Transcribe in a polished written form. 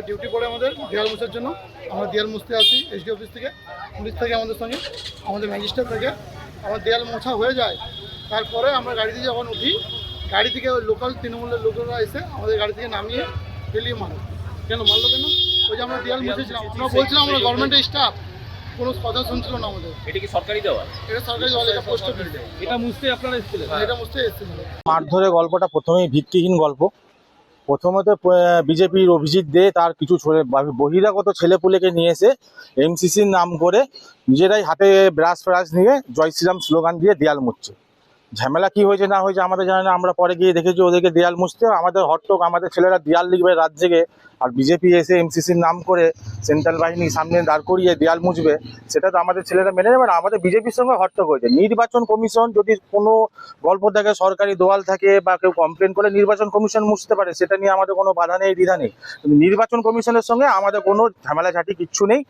Duty পড়ে আমাদের দেয়াল মোছার জন্য। আমরা দেয়াল মুছতে আসি এসডি অফিস থেকে, পুলিশ থেকে আমাদের সঙ্গে, আমাদের ম্যাজিস্ট্রেট থেকে। আমার দেয়াল মোছা হয়ে যায়, তারপরে আমরা গাড়িতে যখন উঠি, গাড়ি থেকে ওই লোকাল তৃণমূলের লোকেরা এসে আমাদের গাড়ি থেকে নামিয়ে ফেলিয়ে মারো। কেন মারলো কেন? ওই যে আমরা দেয়াল মুছেছিলাম, আমরা বলছিলাম আমরা গভর্নমেন্টের স্টাফ, কোনো কথা শুনছিল না আমাদের। এটা কি সরকারি দেওয়া? এটা সরকারি দেওয়া, এটা পোস্ট অফিস। এটা মুছতে আপনারা এসেছিলেন? এটা মুছতে এসেছিলাম। মারধরের গল্পটা প্রথমেই ভিত্তিহীন গল্প। প্রথমত বিজেপির অভিজিৎ দে তার কিছু বহিরাগত ছেলেপুলেকে নিয়ে এসে এমসিসির নাম করে নিজেরাই হাতে ব্রাশ ফ্রাশ নিয়ে জয় শ্রীরাম স্লোগান দিয়ে দেয়াল মুছছে। ঝামেলা কি হয়েছে না হয়েছে আমাদের জানে না, আমরা পরে গিয়ে দেখেছি ওদেরকে দেয়াল মুছতে, আমাদের হট্টক, আমাদের ছেলেরা দেয়াল লিখবে রাত জেগে, আর বিজেপি এসে এমসিসির নাম করে সেন্ট্রাল বাহিনী সামনে দাঁড় করিয়ে দেয়াল মুছবে, সেটা তো আমাদের ছেলেরা মেনে নেবে না। আমাদের বিজেপির সঙ্গে হট্টক হয়েছে। নির্বাচন কমিশন যদি কোনো গল্প থাকে, সরকারি দোয়াল থাকে বা কেউ কমপ্লেন করে, নির্বাচন কমিশন মুছতে পারে, সেটা নিয়ে আমাদের কোনো বাধা নেই, দ্বিধা নেই। কিন্তু নির্বাচন কমিশনের সঙ্গে আমাদের কোনো ঝামেলাঝাটি কিচ্ছু নেই।